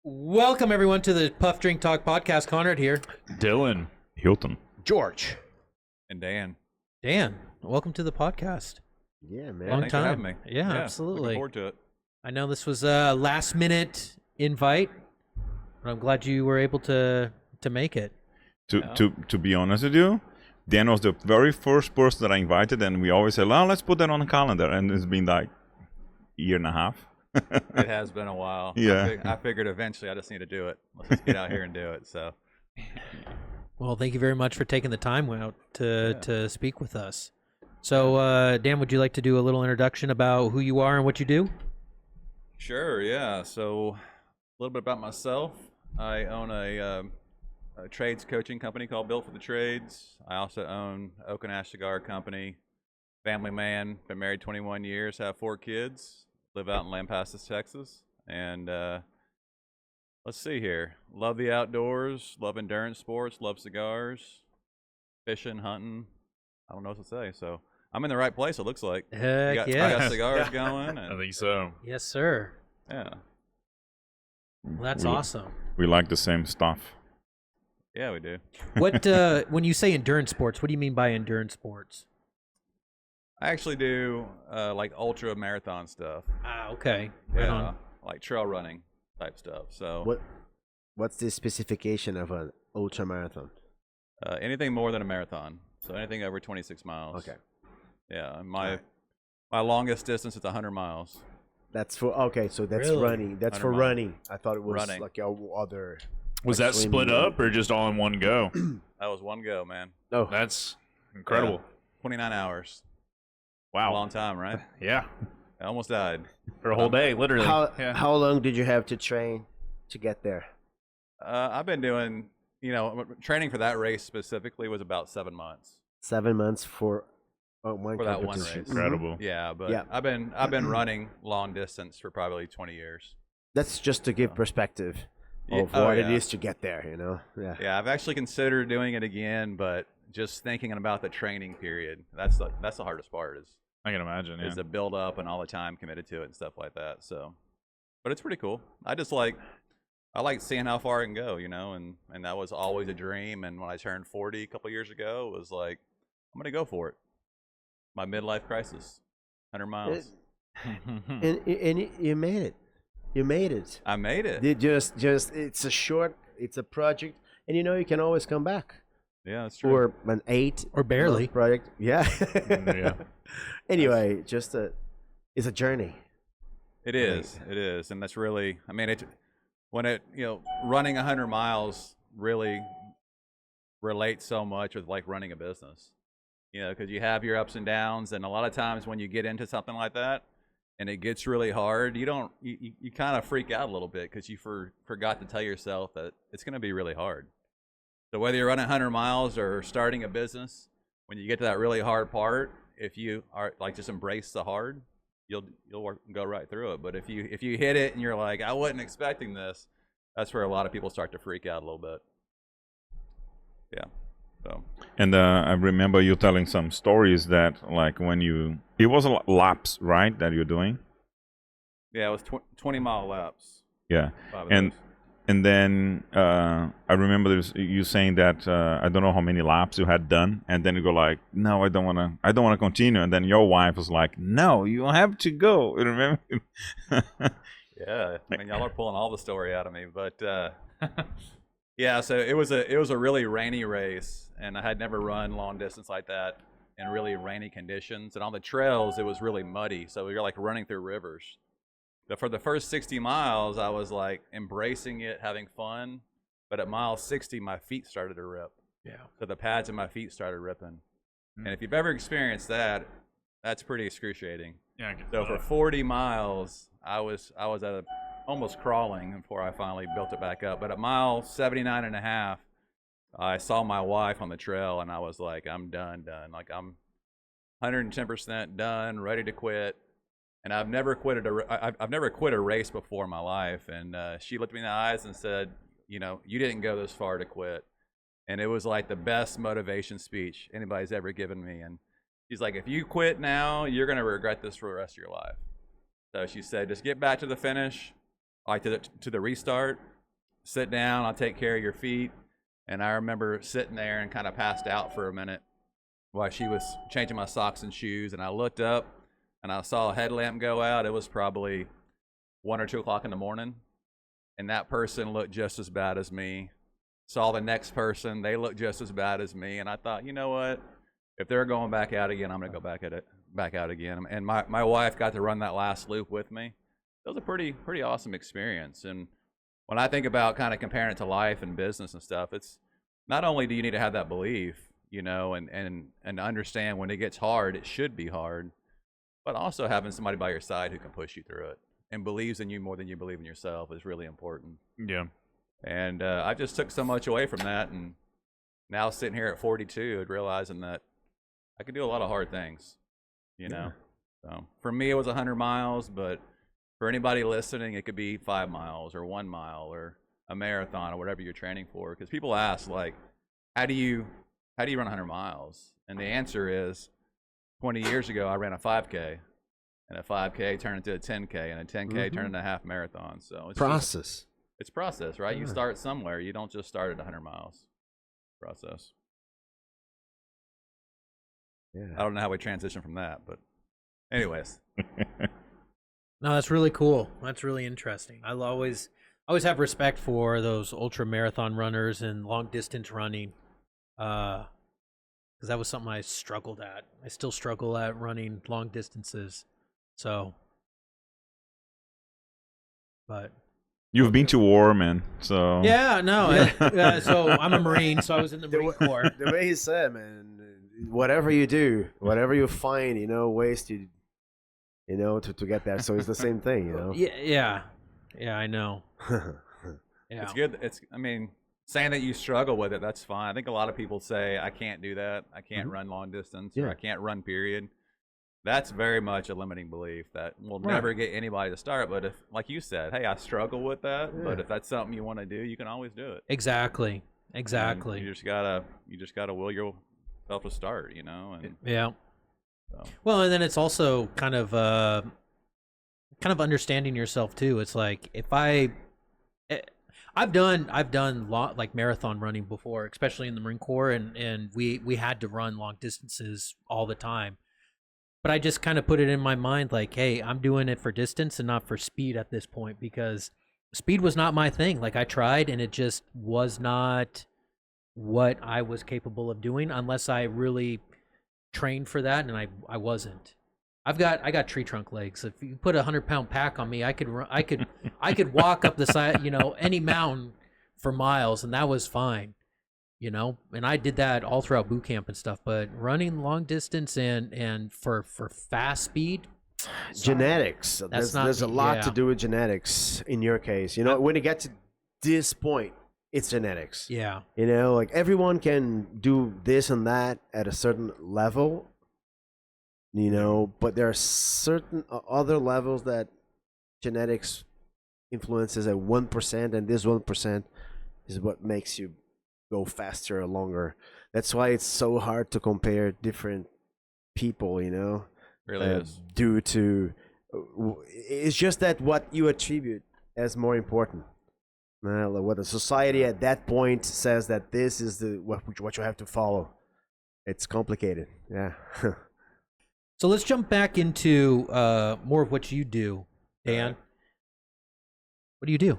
Welcome, everyone, to the Puff Drink Talk podcast. Conrad here. Dylan. Hilton. George. And Dan. Dan, welcome to the podcast. Yeah, man. Long Thanks time. for having me. Yeah, absolutely. Looking forward to it. I know this was a last-minute invite, but I'm glad you were able to make it. To be honest with you, Dan was the very first person that I invited, and we always said, "Oh, let's put that on the calendar." And it's been like a year and a half. It has been a while. Yeah. I figured eventually I just need to do it. Let's just get out here and do it. So. Well, thank you very much for taking the time out to speak with us. So, Dan, would you like to do a little introduction about who you are and what you do? Sure. Yeah. So, a little bit about myself. I own a trades coaching company called Built for the Trades. I also own Oak and Ash Cigar Company. Family man. Been married 21 years. Have 4 kids. Live out in Lampasas, Texas. And let's see here. Love the outdoors. Love endurance sports. Love cigars. Fishing, hunting. I don't know what to say. So I'm in the right place, it looks like. Heck I got cigars going. I And, think so. Yes, sir. yeah. Well, that's We- awesome. We like the same stuff. Yeah, we do. What when you say endurance sports, what do you mean by endurance sports? I actually do like ultra marathon stuff. Ah, okay. Right Yeah, on. like trail running type stuff. So What's the specification of an ultra marathon? anything more than a marathon. So anything over 26 miles. Okay. Yeah, my longest distance is 100 miles. That's for so that's Really? running. That's 100 for miles. running. I thought it was Running. like other. Was like that swimming split up or just all in one go? That was one go, man. Oh, That's incredible. 29 hours. A Wow. long time, right? Yeah. I almost died. For a whole day, literally. how long did you have to train to get there? I've been doing, training for that race specifically was about 7 months. 7 months for one For that one competition. race. Incredible. Yeah, but Yeah. I've been running long distance for probably 20 years. That's just to give perspective Yeah. of Oh, what it yeah. is to get there. Yeah. Yeah, I've actually considered doing it again, but just thinking about the training period, that's the hardest part is I can imagine. Yeah. the build up and all the time committed to it and stuff like that. So, but it's pretty cool. I like seeing how far I can go, and that was always a dream. And when I turned 40 a couple years ago, it was like, I'm gonna go for it. My midlife crisis, 100 miles. And you made it. You made it. I made it. It just it's a project, and you can always come back. Yeah, that's true. Or an 8 Or barely. month project. Yeah. Yeah. Anyway, it's a journey. It is, and that's really. I mean, running 100 miles really relates so much with like running a business. Because you have your ups and downs, and a lot of times when you get into something like that, and it gets really hard, you kind of freak out a little bit because you forgot to tell yourself that it's going to be really hard. So whether you're running 100 miles or starting a business, when you get to that really hard part, if you are like just embrace the hard, you'll go right through it. But if you hit it and you're like, I wasn't expecting this, that's where a lot of people start to freak out a little bit. Yeah. So. And I remember you telling some stories that, like, it was a laps, right, that you're doing? Yeah, it was 20-mile laps. Yeah. 5 of And those. and then I remember you saying that I don't know how many laps you had done, and then you go like, no, I don't wanna continue, and then your wife was like, no, you have to go. You remember? Yeah, I mean, y'all are pulling all the story out of me, but yeah. So it was a really rainy race, and I had never run long distance like that in really rainy conditions. And on the trails, it was really muddy, so you're like running through rivers. But for the first 60 miles, I was like embracing it, having fun. But at mile 60, my feet started to rip. Yeah. So the pads in my feet started ripping. And if you've ever experienced that, that's pretty excruciating. Yeah. I can So for 40 miles, I was at almost crawling before I finally built it back up. But at mile 79 and a half, I saw my wife on the trail, and I was like, I'm done. Like, I'm 110% done, ready to quit. And I've never quit a race before in my life. And she looked me in the eyes and said, you didn't go this far to quit. And it was like the best motivation speech anybody's ever given me. And she's like, if you quit now, you're going to regret this for the rest of your life. So she said, just get back to the finish, like to the restart, sit down, I'll take care of your feet. And I remember sitting there and kind of passed out for a minute while she was changing my socks and shoes. And I looked up and I saw a headlamp go out. It was probably 1 or 2 o'clock in the morning. And that person looked just as bad as me. Saw the next person, they looked just as bad as me. And I thought, you know what? If they're going back out again, I'm going to go back out again. And my wife got to run that last loop with me. It was a pretty awesome experience. And when I think about kind of comparing it to life and business and stuff, it's not only do you need to have that belief, you know, and understand when it gets hard, it should be hard, but also having somebody by your side who can push you through it and believes in you more than you believe in yourself is really important. Yeah. And I just took so much away from that, and now sitting here at 42 and realizing that I could do a lot of hard things, you know. So for me, it was 100 miles, but for anybody listening, it could be 5 miles or 1 mile or a marathon or whatever you're training for. Because people ask, like, how do you run 100 miles? And the answer is, 20 years ago, I ran a 5K, and a 5K turned into a 10K, and a 10K turned into a half marathon. So it's Process. It's process, right? Yeah. You start somewhere. You don't just start at 100 miles. Process. Yeah. I don't know how we transition from that, but anyways. No, that's really cool. That's really interesting. I always have respect for those ultra marathon runners and long distance running, because that was something I struggled at. I still struggle at running long distances. So, but You've been to war, man. So yeah, no. So I'm a Marine, so I was in the Marine Corps. The way he said, man, whatever you do, whatever you find, you know, ways to, you know, to get there. So it's the same thing, you know. Yeah, I know. Yeah. It's good. I mean, saying that you struggle with it, that's fine. I think a lot of people say, I can't do that. I can't run long distance, or I can't run, period. That's very much a limiting belief that will never get anybody to start. But if, like you said, hey, I struggle with that, but if that's something you want to do, you can always do it. Exactly. And you just gotta will yourself to start, you know. And yeah. so. Well, and then it's also kind of understanding yourself too. It's like if I've done like marathon running before, especially in the Marine Corps, and we had to run long distances all the time. But I just kind of put it in my mind like, hey, I'm doing it for distance and not for speed at this point, because speed was not my thing. Like I tried and it just was not what I was capable of doing unless I really trained for that, and I wasn't. I got tree trunk legs. If you put 100-pound pack on me, I could walk up the side, you know, any mountain for miles, and that was fine. You know, and I did that all throughout boot camp and stuff, but running long distance and for fast speed, genetics. There's a lot to do with genetics in your case. You know, when you get to this point, it's genetics. Yeah. You know, like everyone can do this and that at a certain level, you know, but there are certain other levels that genetics influences at 1%, and this 1% is what makes you go faster or longer. That's why it's so hard to compare different people, you know. Really is. Due to it's just that what you attribute as more important. What the society at that point says that this is what you have to follow. It's complicated. Yeah. So let's jump back into more of what you do, Dan. What do you do?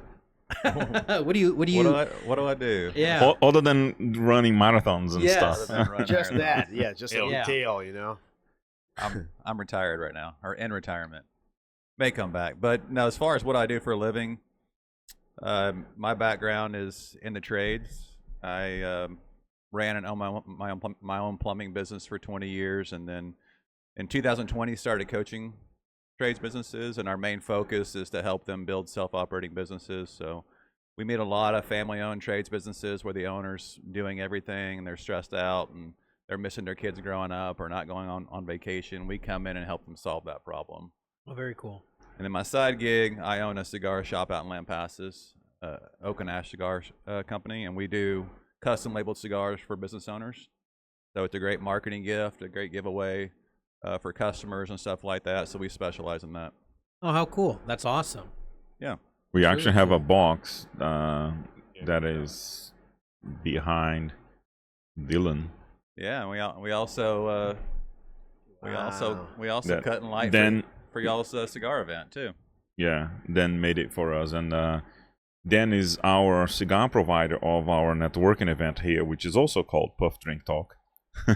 What do do I do? Yeah. Other than running marathons and Yes. stuff. Just that. Yeah, just a detail, you know. I'm retired right now, or in retirement. May come back, but no. As far as what I do for a living, my background is in the trades. I ran and owned my own plumbing business for 20 years, and then in 2020 started coaching trades businesses, and our main focus is to help them build self-operating businesses. So we meet a lot of family-owned trades businesses where the owner's doing everything and they're stressed out and they're missing their kids growing up or not going on vacation. We come in and help them solve that problem. Oh, very cool. And then my side gig, I own a cigar shop out in Lampasas, Oak and Ash Cigar Company, and we do custom labeled cigars for business owners. So it's a great marketing gift, a great giveaway for customers and stuff like that. So we specialize in that. Oh, how cool. That's awesome. Yeah. We actually have a box that is behind Dylan. Yeah, and we also That- cut and light then- for y'all's cigar event too. Yeah, Dan made it for us, and Dan is our cigar provider of our networking event here, which is also called Puff Drink Talk. You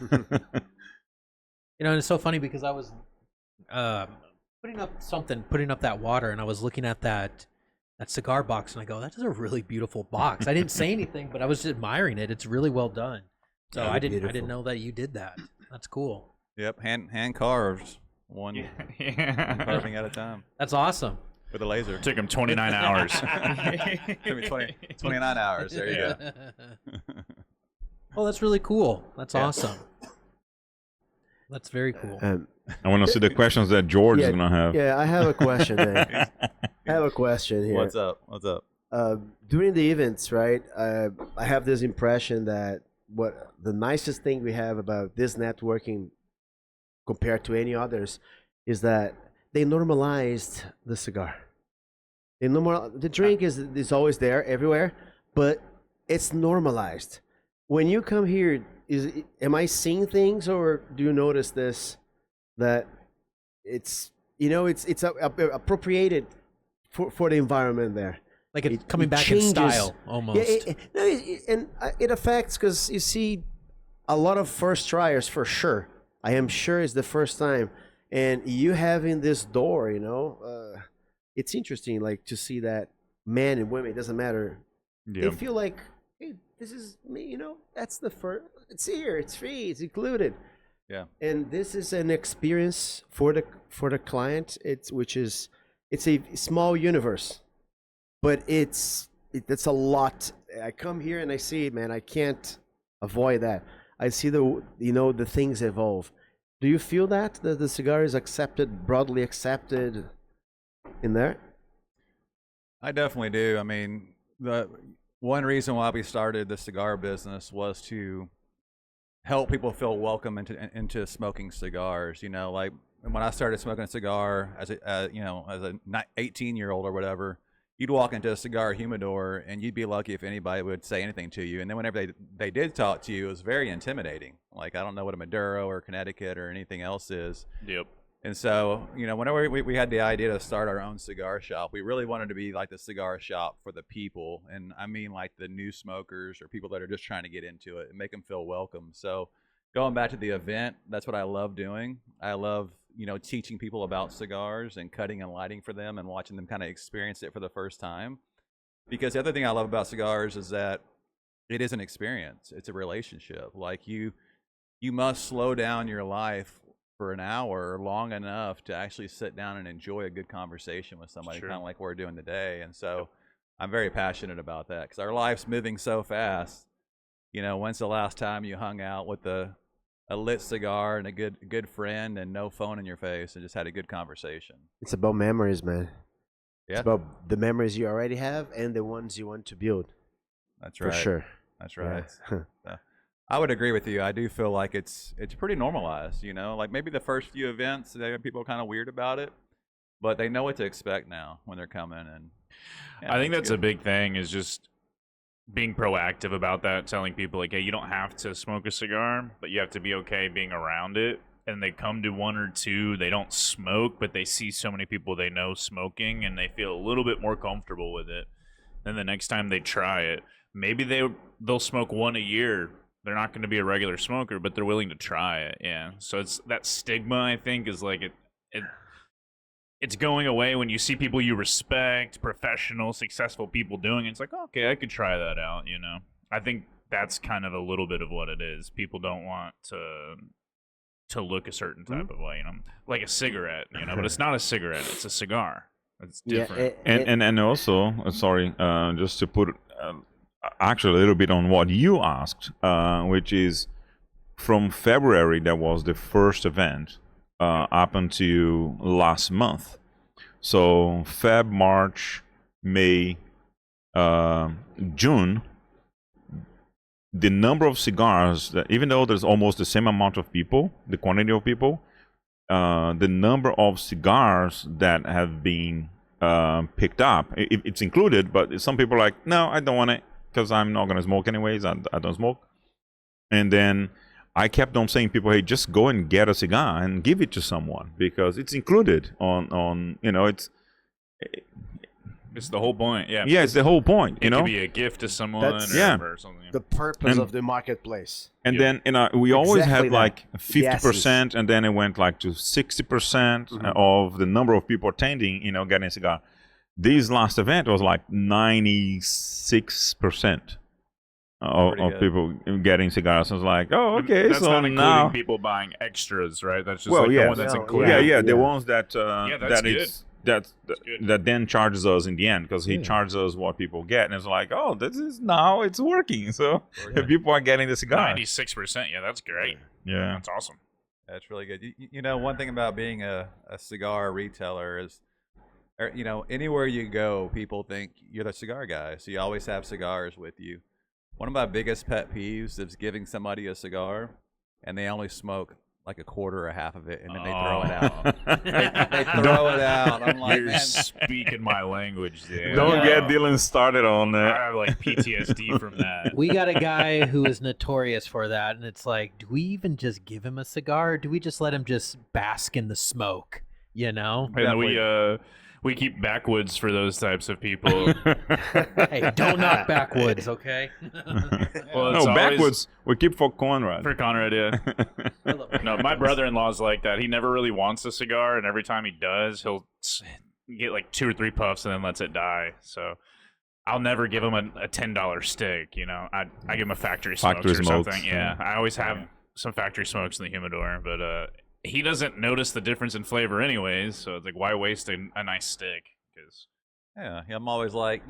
know, and it's so funny because I was putting up that water, and I was looking at that cigar box, and I go, that is a really beautiful box. I didn't say anything, but I was just admiring it. It's really well done. So Yeah, I didn't beautiful. know that you did that. That's cool. Yep, hand carves one carving at a time That's awesome. with a laser. Took him 29 hours. Took me 29 hours. There you go. Oh, that's really cool. That's awesome. That's very cool. I want to see the questions that George is Yeah, gonna have. Yeah, I have a question. Then. I have a question here. What's up? What's up? During the events, right? I have this impression that what the nicest thing we have about this networking compared to any others is that they normalized the cigar. The drink is always there everywhere, but it's normalized. When you come here, am I seeing things, or do you notice this that it's appropriated for the environment there? Like it's it coming back in changes. style, almost. Yeah, it affects because you see a lot of first tryers for sure. I am sure it's the first time, and you having this door, it's interesting, like to see that men and women, it doesn't matter. They feel like, hey, this is me, that's the first. It's here, it's free, it's included. Yeah. And this is an experience for the client. It's a small universe. But it's a lot. I come here and I see it, man. I can't avoid that. I see the things evolve. Do you feel that the cigar is broadly accepted in there? I definitely do. I mean, the one reason why we started the cigar business was to help people feel welcome into smoking cigars. Like when I started smoking a cigar as a 18-year-old or whatever, you'd walk into a cigar humidor and you'd be lucky if anybody would say anything to you. And then whenever they did talk to you, it was very intimidating. Like, I don't know what a Maduro or Connecticut or anything else is. Yep. And so, whenever we had the idea to start our own cigar shop, we really wanted to be like the cigar shop for the people. And I mean like the new smokers or people that are just trying to get into it and make them feel welcome. So going back to the event, that's what I love doing. I love, teaching people about cigars and cutting and lighting for them and watching them kind of experience it for the first time. Because the other thing I love about cigars is that it is an experience. It's a relationship. Like you must slow down your life for an hour long enough to actually sit down and enjoy a good conversation with somebody, Sure. kind of like we're doing today. And so I'm very passionate about that because our life's moving so fast. When's the last time you hung out with a lit cigar and a good friend and no phone in your face and just had a good conversation? It's about memories, man. Yeah. It's about the memories you already have and the ones you want to build. That's right. For sure. That's right. Yeah. I would agree with you. I do feel like it's pretty normalized, like maybe the first few events, people are kind of weird about it, but they know what to expect now when they're coming. And yeah, I think it's that's a good. big thing, is just being proactive about that, telling people like, hey, you don't have to smoke a cigar, but you have to be okay being around it. And they come to one or two, they don't smoke, but they see so many people they know smoking and they feel a little bit more comfortable with it. Then the next time they try it, maybe they'll smoke one a year. They're not going to be a regular smoker, but they're willing to try it. Yeah. So it's that stigma, I think, is like it's going away when you see people you respect, professional, successful people doing it. It's like, okay, I could try that out, I think that's kind of a little bit of what it is. People don't want to look a certain type of way, like a cigarette, but it's not a cigarette, it's a cigar. It's different. And also, sorry, just to put actually a little bit on what you asked, which is from February, that was the first event, up until last month. So Feb, March, May, June, the number of cigars, that, even though there's almost the same amount of people, the quantity of people, the number of cigars that have been picked up, it's included, but some people are like, no, I don't want it. because I'm not gonna smoke anyways. I don't smoke. And then I kept on saying people, hey, just go and get a cigar and give it to someone because it's included on It's the whole point. Yeah. it's the whole point, It could be a gift to someone or something. The purpose And- of the marketplace. And Yep. then we always Exactly had that. like 50%, and then it went like to 60% of the number of people attending, getting a cigar. This last event was like 96% of Pretty good. people getting cigars. I was like, oh, okay, That's so not including now, people buying extras, right? That's just well, like yeah, the one that's Yeah, included. yeah, the Yeah. ones that that's good. that good. that then charges us in the end because he Yeah. charges us what people get, and it's like, oh, this is now it's working. So people are getting the cigar. 96%. Yeah, that's great. Yeah. That's awesome. That's really good. You know, one thing about being a cigar retailer is, anywhere you go, people think you're the cigar guy. So you always have cigars with you. One of my biggest pet peeves is giving somebody a cigar and they only smoke like a quarter or half of it, and then they throw it out. They throw it out. I'm like, You're man, speaking my language, dude. Don't get Dylan started on I that. have like PTSD from that. We got a guy who is notorious for that, and it's like, do we even just give him a cigar? Or do we just let him just bask in the smoke? And we keep backwoods for those types of people. Hey, don't knock backwoods, okay? Well, it's No, always backwards. We keep for Conrad. for Conrad. Yeah. No, my brother-in-law's like that. He never really wants a cigar, and every time he does, he'll get like 2 or 3 puffs and then lets it die. So I'll never give him a $10 stick. I give him a factory smokes Factory or smokes, something. yeah. Yeah, I always have some factory smokes in the humidor, but he doesn't notice the difference in flavor anyways. So it's like, why waste a nice stick? Because yeah, I'm always like,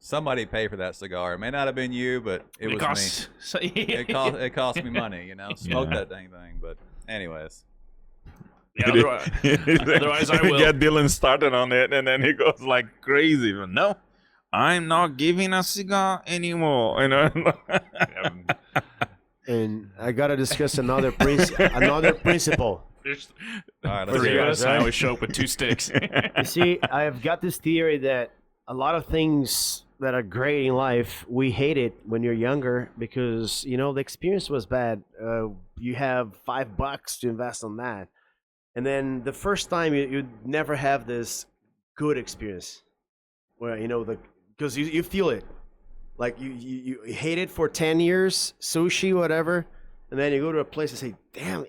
somebody pay for that cigar. It may not have been you, but it was costs. me. It cost me money. Smoke Yeah. that dang thing. But anyways, Yeah, otherwise I will. Get Dylan started on it, and then he goes like crazy. No, I'm not giving a cigar anymore. And I gotta discuss another principle. There's all right, let's 3 hear of it. us. I always show up with 2 sticks. You see, I've got this theory that a lot of things that are great in life, we hate it when you're younger because, the experience was bad. You have $5 to invest on that. And then the first time you never have this good experience where, because you feel it. Like you hate it for 10 years, sushi, whatever. And then you go to a place and say, damn,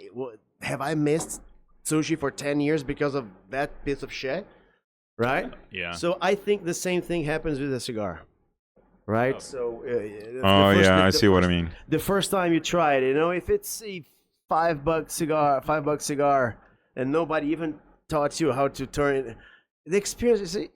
have I missed sushi for 10 years because of that piece of shit? Right? Yeah. So I think the same thing happens with a cigar, right? Oh. So, I see what I mean. The first time you try it, if it's a $5 cigar, and nobody even taught you how to turn it, the experience, you say,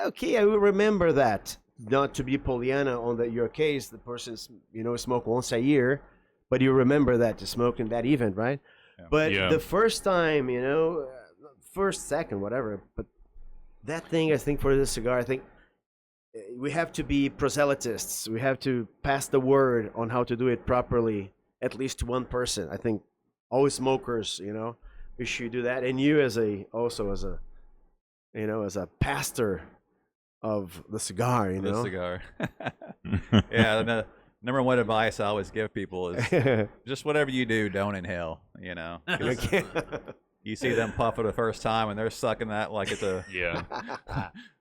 okay, I will remember that. Not to be Pollyanna on your case, the person's smoke once a year, but you remember that to smoke in that event, right? Yeah. But Yeah. the first time, first, second, whatever, but that thing, I think, for the cigar, I think we have to be proselytists. We have to pass the word on how to do it properly, at least to one person. I think all smokers, we should do that. And you as a pastor of the cigar, The cigar. Yeah, the number one advice I always give people is just whatever you do, don't inhale. 'Cause you see them puff for the first time and they're sucking that like it's a Yeah.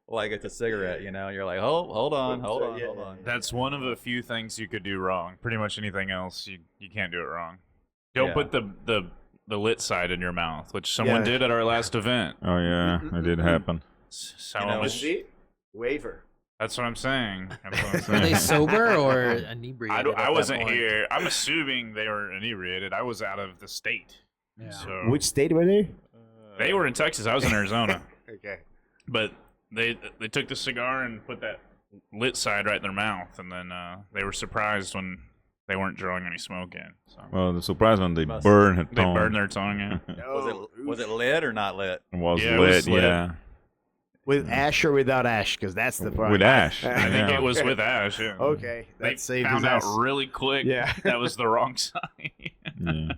like it's a cigarette. You're like, hold on. That's one of the few things you could do wrong. Pretty much anything else, you can't do it wrong. Don't Yeah. put the lit side in your mouth, which someone Yeah. did at our last event. Oh yeah, it did happen. Someone was, Waiver. that's what I'm saying. That's what I'm Were they saying. sober or inebriated? I at wasn't that point? here. I'm assuming they were inebriated. I was out of the state. Yeah. So Which state were they? they were in Texas. I was in Arizona. Okay. But they took the cigar and put that lit side right in their mouth, and then they were surprised when they weren't drawing any smoke in. So Well, the surprise when they Must- burn it. they burned their tongue in. Was it lit or not lit? Was Yeah, it lit, was lit. yeah. With ash or without ash? Because that's the problem. With ash. I think Yeah. it was with ash. Yeah. Okay. They That saved found his out ass. really quick Yeah. that was the wrong sign. Yeah.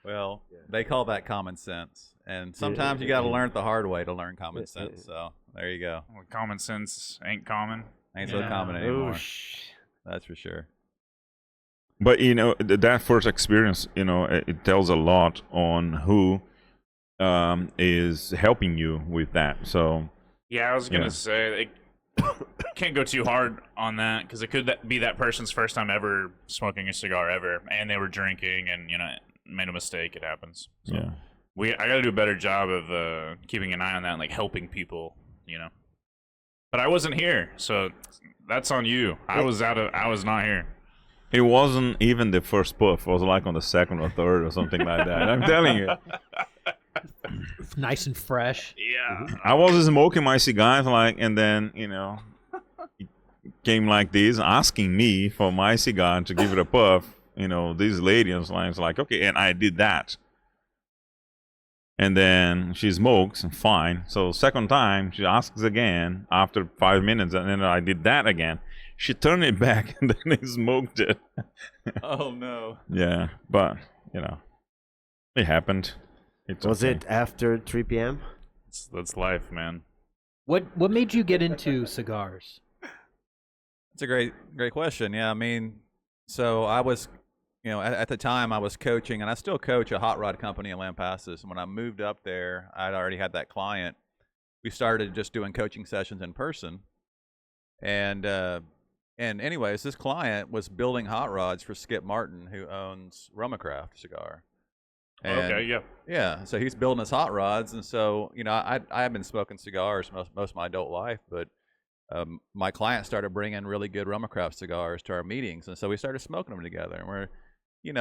Well, they call that common sense, and sometimes you got to learn it the hard way to learn common sense. So there you go. Well, common sense ain't common. Ain't so Yeah. common anymore. That's for sure. But that first experience, it tells a lot on who is helping you with that. So Yeah, I was gonna say can't go too hard on that because it could be that person's first time ever smoking a cigar ever, and they were drinking and made a mistake. It happens. So yeah. I got to do a better job of keeping an eye on that, and like helping people. But I wasn't here, so that's on you. I was not here. It wasn't even the first puff. It was like on the second or third or something like that. I'm telling you. Nice and fresh. Yeah. I was smoking my cigars, and then, he came like this, asking me for my cigar to give it a puff. This lady was like, okay, and I did that. And then she smokes, and fine. So second time, she asks again after 5 minutes, and then I did that again. She turned it back, and then he smoked it. Oh, no. Yeah, but, it happened. Was it after 3 p.m.? That's life, man. What made you get into cigars? It's a great question. Yeah, I mean, so I was, at the time I was coaching, and I still coach a hot rod company in Lampasas. And when I moved up there, I'd already had that client. We started just doing coaching sessions in person. And anyways, this client was building hot rods for Skip Martin, who owns Rumacraft Cigar. And, okay, yeah. Yeah, so he's building his hot rods, and so I have been smoking cigars most of my adult life, but my client started bringing really good Rumacraft cigars to our meetings, and so we started smoking them together. And we're,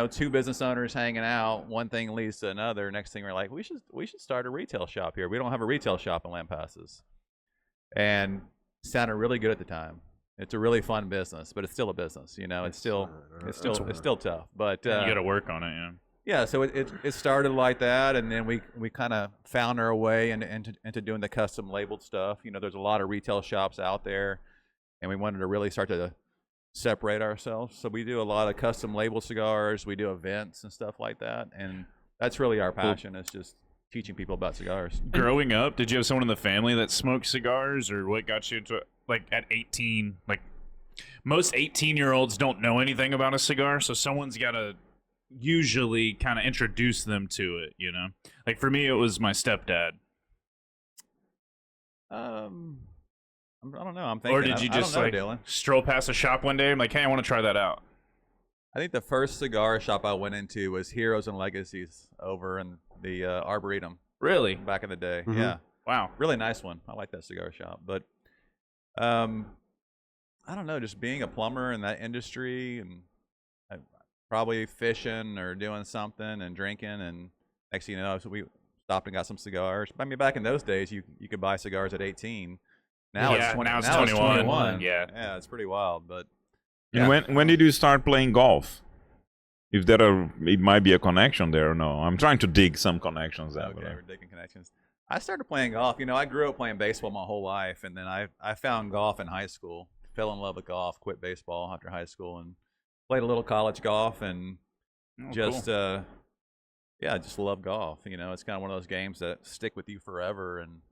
two business owners hanging out. One thing leads to another. Next thing we're like, we should start a retail shop here. We don't have a retail shop in Lampasas, and it sounded really good at the time. It's a really fun business, but it's still a business. It's still tough. But You got to work on it, yeah. Yeah, so it started like that, and then we kind of found our way into doing the custom labeled stuff. There's a lot of retail shops out there, and we wanted to really start to separate ourselves. So we do a lot of custom labeled cigars. We do events and stuff like that, and that's really our passion. It's just teaching people about cigars. Growing up, did you have someone in the family that smoked cigars, or what got you into it? Like at 18, like most 18-year-olds don't know anything about a cigar, so someone's got to usually kind of introduce them to it, Like for me, it was my stepdad. I don't know. I'm thinking. Or did you just Dylan. stroll past a shop one day and like, hey, I want to try that out? I think the first cigar shop I went into was Heroes and Legacies over in the Arboretum. Really? Back in the day. Mm-hmm. Yeah. Wow. Really nice one. I like that cigar shop. But I don't know, just being a plumber in that industry and probably fishing or doing something and drinking, and next thing you know, so we stopped and got some cigars. I mean, back in those days, you could buy cigars at 18. Now it's 20, now it's 21. Yeah, it's pretty wild. But And when did you start playing golf? If it might be a connection there or no. I'm trying to dig some connections out. Okay, we're digging connections. I started playing golf. I grew up playing baseball my whole life, and then I found golf in high school. Fell in love with golf. Quit baseball after high school and played a little college golf, and just love golf. It's kind of one of those games that stick with you forever. And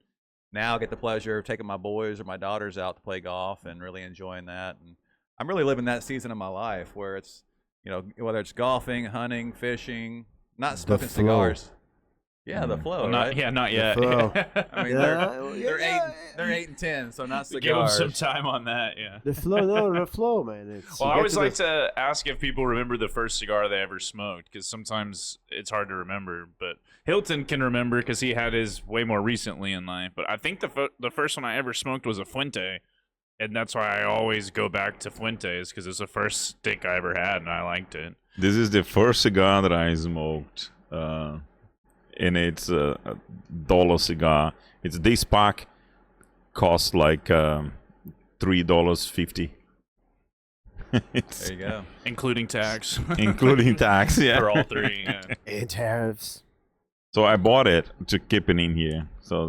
now I get the pleasure of taking my boys or my daughters out to play golf and really enjoying that. And I'm really living that season of my life where it's, whether it's golfing, hunting, fishing, not smoking cigars. Yeah, the flow. Well, right? not yet. flow. I mean, they're 8 and 10, so not cigars. Give them some time on that, yeah. The flow, man. Well, I always like to ask if people remember the first cigar they ever smoked, because sometimes it's hard to remember. But Hilton can remember because he had his way more recently in life. But I think the first one I ever smoked was a Fuente, and that's why I always go back to Fuentes, because it's the first stick I ever had, and I liked it. This is the first cigar that I smoked. And it's a $1 cigar. It's this pack costs like $3.50. There you go. Including tax. Including tax, yeah. For all three, yeah. And tariffs. So I bought it to keep it in here. So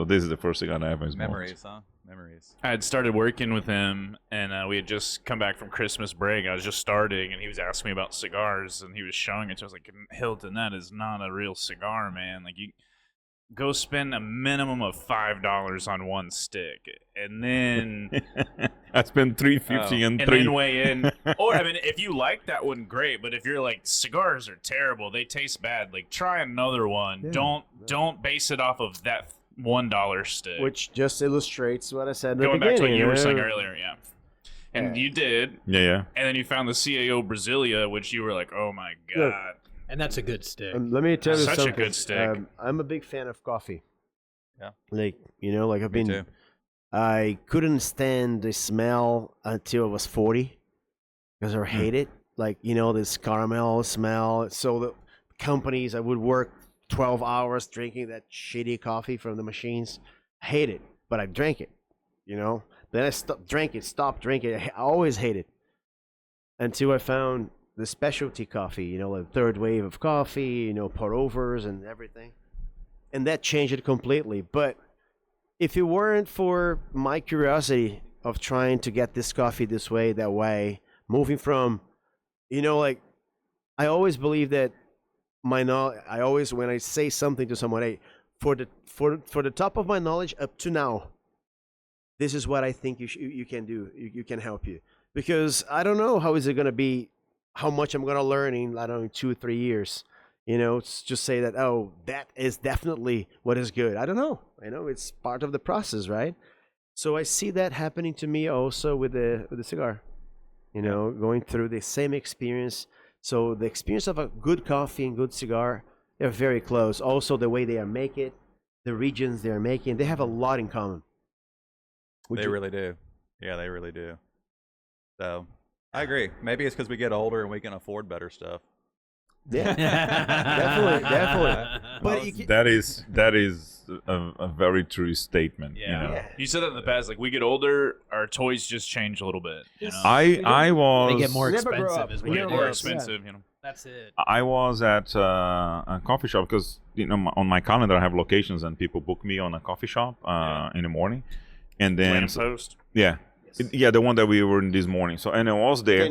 this is the first cigar I ever smoked. Memories, huh? Memories. I had started working with him, and we had just come back from Christmas break. I was just starting, and he was asking me about cigars, and he was showing it. So I was like, Hilton, that is not a real cigar, man. Like go spend a minimum of $5 on one stick, and then I spent $3.50 and and three. then weigh in. Or I mean, if you like that one, great. But if you're like, cigars are terrible, they taste bad, like try another one. Yeah. Don't base it off of that $1 stick. Which just illustrates what I said in the Going back to what beginning. you were saying earlier, yeah. And you did, Yeah. and then you found the CAO Brasilia, which you were like, oh my Look, god. And that's a good stick. Let me tell you Such a something. good stick. I'm a big fan of coffee. Yeah. Like, like I've Me been. too. I couldn't stand the smell until I was 40 because I hate it. Like, this caramel smell. So the companies, I would work 12 hours drinking that shitty coffee from the machines. I hate it, but I drank it, Then I stopped drinking it. I always hated it until I found the specialty coffee, like third wave of coffee, pour overs and everything. And that changed it completely. But if it weren't for my curiosity of trying to get this coffee this way, that way, moving from, like, I always believe that when I say something to someone, hey, for the top of my knowledge up to now, this is what I think you can do. You can help you, because I don't know how is it going to be, how much I'm going to learn in, I don't know, 2 or 3 years. It's just say that, oh, that is definitely what is good. I don't know. It's part of the process, right? So I see that happening to me also with the cigar. Going through the same experience. So the experience of a good coffee and good cigar, they're very close. Also, the way they are making it, the regions they are making, they have a lot in common. They really do. Yeah, they really do. So I agree. Maybe it's because we get older and we can afford better stuff. Yeah, definitely. But That is a very true statement. Yeah. You said that in the past. Like, we get older, our toys just change a little bit. I was. They get more Never grow expensive up. as We well. never More grow up. expensive, That's it. I was at a coffee shop because on my calendar I have locations and people book me on a coffee shop in the morning, and then Lamppost. yeah, the one that we were in this morning. So and I was there.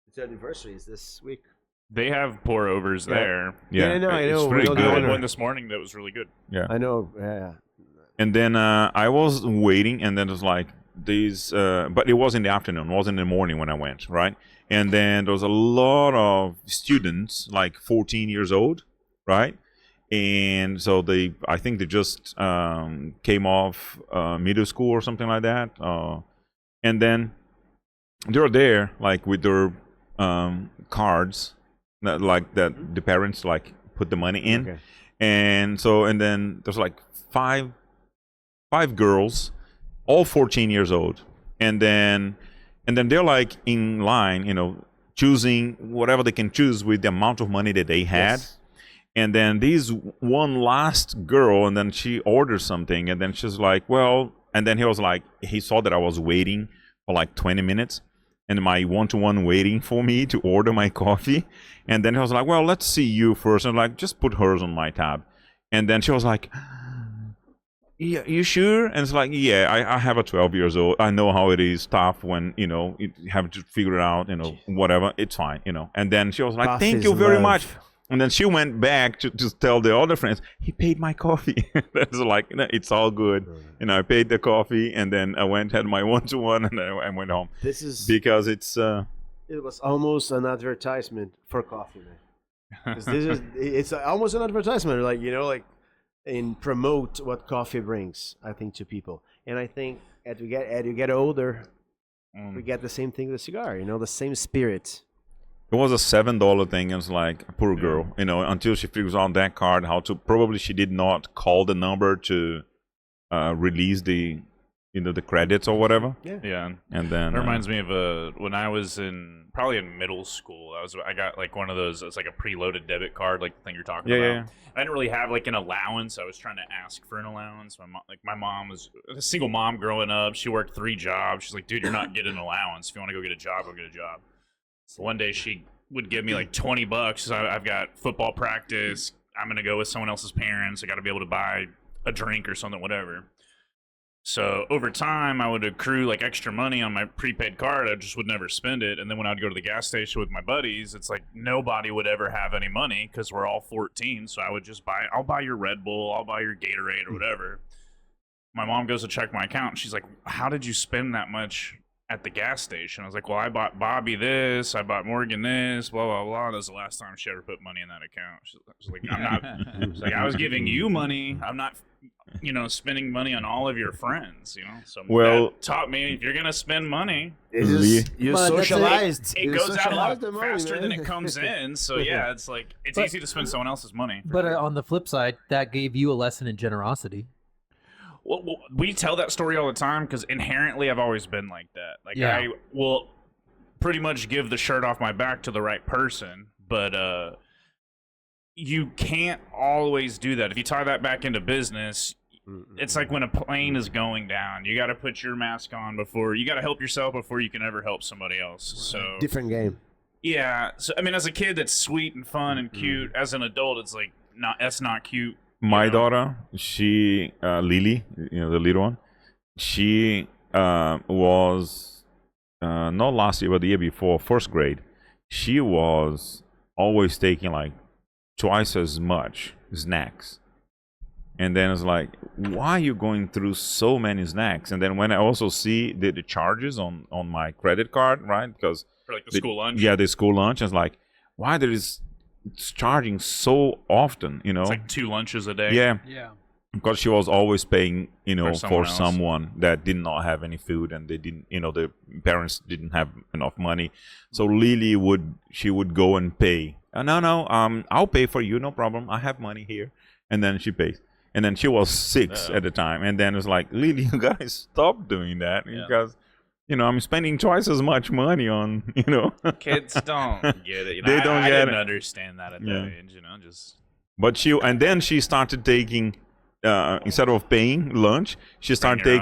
Its anniversary is this week. They have pour overs there. Yeah, I know. it's We pretty know I the had good. owner. one this morning that was really good. Yeah, I know. Yeah. and then I was waiting, and then it was like these, but it was in the afternoon, it wasn't in the morning when I went, right? And then there was a lot of students, like 14 years old, right? And so I think they just came off middle school or something like that, and then they were there like with their cards, that the parents like put the money in, Okay. and then there's like five girls, all 14 years old, and then they're like in line, choosing whatever they can choose with the amount of money that they had. Yes. And then these one last girl, and then she ordered something, and then she's like, well, and then he was like, he saw that I was waiting for like 20 minutes, and my one-to-one waiting for me to order my coffee. And then he was like, well, let's see you first. And like, just put hers on my tab. And then she was like, yeah, you sure? And it's like, yeah, I have a 12 years old. I know how it is tough when, you have to figure it out, whatever. It's fine, And then she was like, Coffee thank is you very love. much. And then she went back to tell the other friends, he paid my coffee. That's like, it's all good. I paid the coffee, and then I had my one-to-one, and I went home. This is Because it's... it was almost an advertisement for coffee, man. 'Cause it's almost an advertisement, like and promote what coffee brings, I think, to people. And I think as you get older, we get the same thing with a cigar, the same spirit. It was a $7 thing. It was like, poor girl, until she figures out that card, how to... Probably she did not call the number to release the credits or whatever. Yeah. And then... That reminds me of when I was probably in middle school. I got like one of those. It's like a preloaded debit card, like the thing you're talking about. Yeah. I didn't really have like an allowance. I was trying to ask for an allowance. My mom was a single mom growing up. She worked 3 jobs. She's like, dude, you're not getting an allowance. If you want to go get a job, go get a job. So one day she would give me like $20. So I've got football practice. I'm gonna go with someone else's parents. I got to be able to buy a drink or something, whatever. So over time, I would accrue like extra money on my prepaid card. I just would never spend it. And then when I'd go to the gas station with my buddies, it's like nobody would ever have any money because we're all 14. So I would just I'll buy your Red Bull, I'll buy your Gatorade or whatever. My mom goes to check my account. And she's like, how did you spend that much at the gas station? I was like, well, I bought Bobby this, I bought Morgan this, blah, blah, blah. That was the last time she ever put money in that account. She was like, I'm not, she's like, I was giving you money. I'm not, spending money on all of your friends, So Well- that taught me, if you're going to spend money, It's just, you're But that's socialized. it You goes out a lot socialize the money, faster than man. it comes in. So yeah, it's like, it's But- easy to spend someone else's money. But on the flip side, that gave you a lesson in generosity. Well, we tell that story all the time because inherently I've always been like that. Like Yeah. I will pretty much give the shirt off my back to the right person, but you can't always do that. If you tie that back into business, it's like when a plane is going down. You got to put your mask on before you got to help yourself before you can ever help somebody else. So Different game. yeah, so I mean, as a kid, that's sweet and fun and cute. As an adult, it's like that's not cute. My know? daughter, she Lily, the little one, she was not last year but the year before, first grade. She was always taking like twice as much snacks, and then it's like, why are you going through so many snacks? And then when I also see the charges on my credit card, right, because For like the school lunch. yeah, the school lunch, it's like, why there is it's charging so often, It's like 2 lunches a day. yeah, Yeah. because she was always paying, For for someone else. someone that did not have any food, and they didn't, the parents didn't have enough money. So Lily would go and pay. No, I'll pay for you, no problem. I have money here, and then she pays. And then she was 6 at the time, and then it's like, Lily, you guys stop doing that because. I'm spending twice as much money on, Kids don't get it. They don't I get didn't it. understand that at Yeah. that age. Just But then she started taking, instead of paying lunch, she started your own.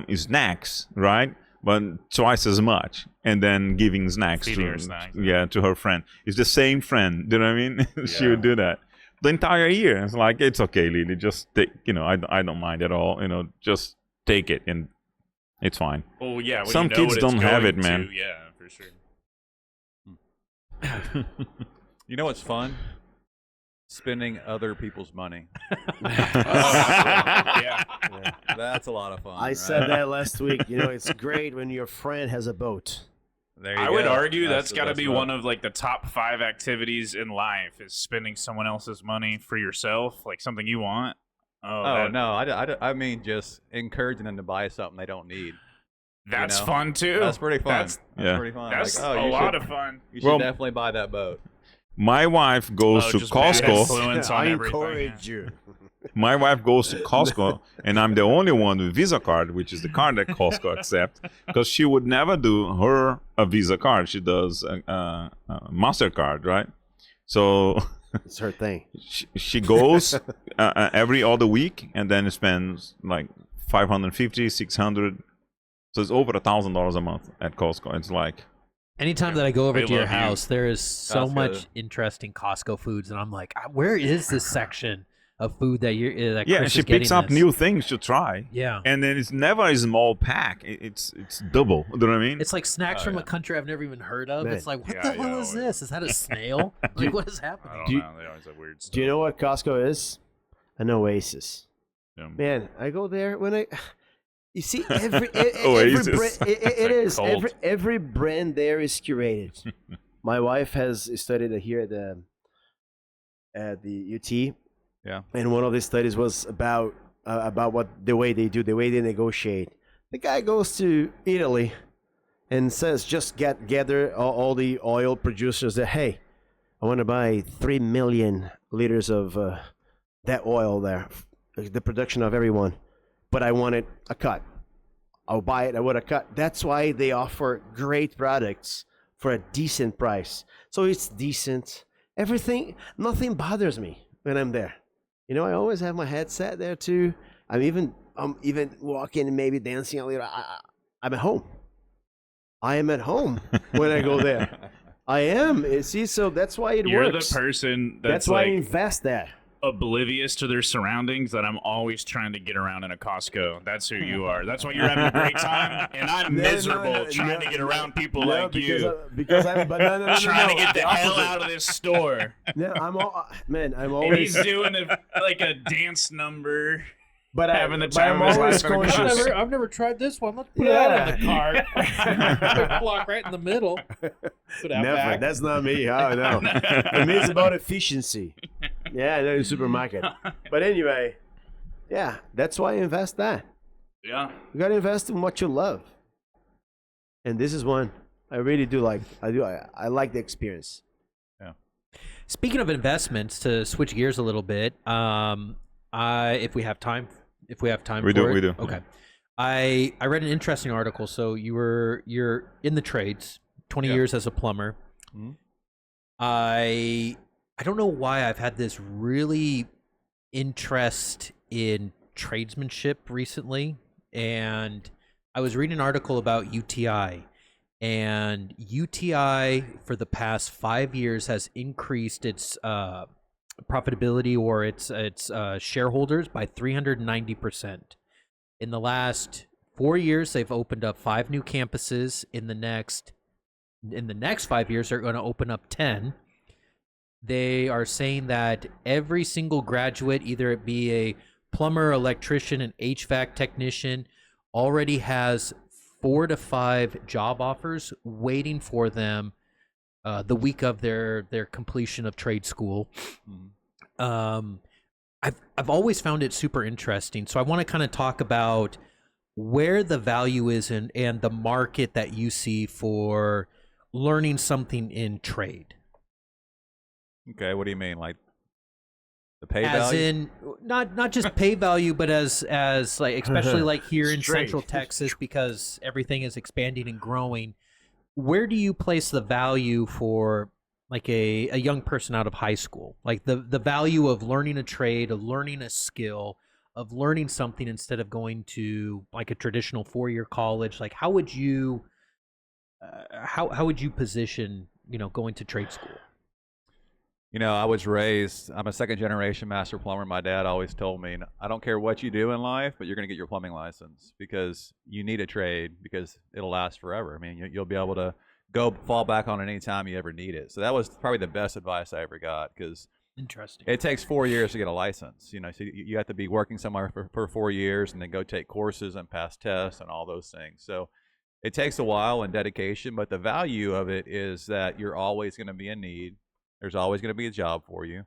taking snacks, right? But twice as much, and then giving snacks Feeding to her snacks. to her friend. It's the same friend, do you know what I mean? She Yeah. would do that the entire year. It's like, it's okay, Lily, just take. I don't mind at all. Just take it and. It's fine. well, yeah. When Some you know kids what it's don't have going it, man. to, yeah, for sure. You know what's fun? Spending other people's money. Yeah. That's a lot of fun. I right? said that last week. It's great when your friend has a boat. There you I go. would argue that's the got to best be vote. one of like the top 5 activities in life is spending someone else's money for yourself, like something you want. Oh no, I mean just encouraging them to buy something they don't need. That's know? fun too. That's pretty fun. That's, Yeah. pretty fun. that's Like, a you lot should, of fun. You should Well- definitely buy that boat. My wife goes to Just bad Costco. influence on I everything, encourage you. My wife goes to Costco, and I'm the only one with Visa card, which is the card that Costco accepts, because she would never do a Visa card. She does a MasterCard, right? So It's her thing. she goes every other week, and then spends like $550, $600. So it's over $1,000 a month at Costco. It's like, Anytime that I go over They to your love you. house, there is so Costco. much interesting Costco foods, and I'm like, where is this section of food that you're that yeah, Chris she is getting picks up this? new things to try. Yeah, And then it's never a small pack. It's double. You know what I mean? it's like snacks Oh, from yeah. a country I've never even heard of. Man. It's like, what Yeah, the hell yeah, is always. this? Is that a snail? Like, what is I happening? don't Do you- know. They always have weird stuff. Do you know what Costco is? An oasis. Yeah. Man, I go there when I. You see, every Oasis. it is cult. every brand there is curated. My wife has studied here at the UT. Yeah. And one of the studies was about the way they negotiate. The guy goes to Italy and says, just gather all the oil producers that, hey, I want to buy 3 million liters of that oil there, the production of everyone, but I wanted a cut. I'll buy it. I want a cut. That's why they offer great products for a decent price. So it's decent. Everything, nothing bothers me when I'm there. I always have my headset there too. I'm even walking and maybe dancing a little. I'm at home. I am at home when I go there. I am. See, so that's why it You're works. the person That's that's why I like invest that. oblivious to their surroundings that I'm always trying to get around in a Costco. That's who you are. That's why you're having a great time, and I'm miserable trying to get around people like you. Because I'm Trying to get the hell out of this store. No, I'm And always. he's doing a dance number. But having the but time I'm of his always life at a conscious. Costco. I've never tried this one. Let's put Yeah. that in the cart. Block right in the middle. Put out Never. back. That's not me. Oh no. For me, it's about efficiency. Yeah, I know in supermarket. But anyway, yeah, that's why I invest that. Yeah. You gotta invest in what you love. And this is one I really do like. I like the experience. Speaking of investments, to switch gears a little bit, if we have time We for do, it. we do. Okay. I read an interesting article. So you're in the trades, 20 Yeah. years as a plumber. Mhm. I don't know why I've had this really interest in tradesmanship recently, and I was reading an article about UTI, and UTI for the past 5 years has increased its profitability or its shareholders by 390%. In the last 4 years, they've opened up 5 new campuses. In the next 5 years, they're going to open up 10. They are saying that every single graduate, either it be a plumber, electrician, an HVAC technician, already has 4 to 5 job offers waiting for them the week of their completion of trade school. I've always found it super interesting. So I want to kind of talk about where the value is and the market that you see for learning something in trade. Okay, what do you mean, like the pay As value? in not just pay value, but as like especially like here in Straight. Central Texas, because everything is expanding and growing. Where do you place the value for like a young person out of high school? Like the value of learning a trade, of learning a skill, of learning something instead of going to like a traditional 4-year college. Like how would you how would you position, going to trade school? I was raised, I'm a second generation master plumber. My dad always told me, I don't care what you do in life, but you're going to get your plumbing license because you need a trade because it'll last forever. I mean, you'll be able to go fall back on it anytime you ever need it. So that was probably the best advice I ever got because Interesting. it takes 4 years to get a license. So you have to be working somewhere for 4 years and then go take courses and pass tests and all those things. So it takes a while and dedication, but the value of it is that you're always going to be in need. There's always going to be a job for you.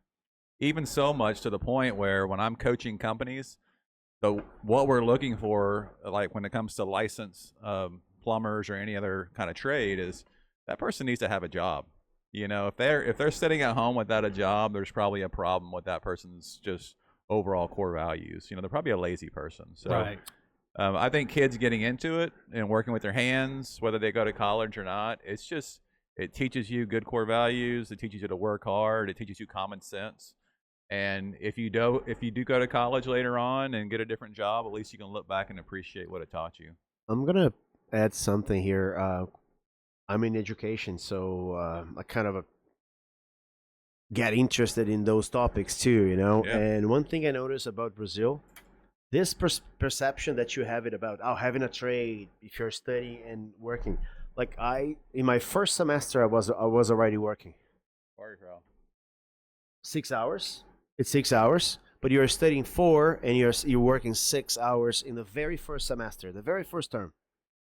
Even so much to the point where when I'm coaching companies, what we're looking for, like when it comes to licensed plumbers or any other kind of trade, is that person needs to have a job. If they're sitting at home without a job, there's probably a problem with that person's just overall core values. They're probably a lazy person. So Right. I think kids getting into it and working with their hands, whether they go to college or not, it teaches you good core values. It teaches you to work hard. It teaches you common sense. And if you do go to college later on and get a different job, at least you can look back and appreciate what it taught you. I'm gonna add something here. I'm in education, so I kind of get interested in those topics too, Yeah. And one thing I noticed about Brazil, this perception that you have it about having a trade if you're studying and working. Like in my first semester, I was already working. 6 hours. It's 6 hours, but you're studying 4 and you're working 6 hours in the very first semester, the very first term.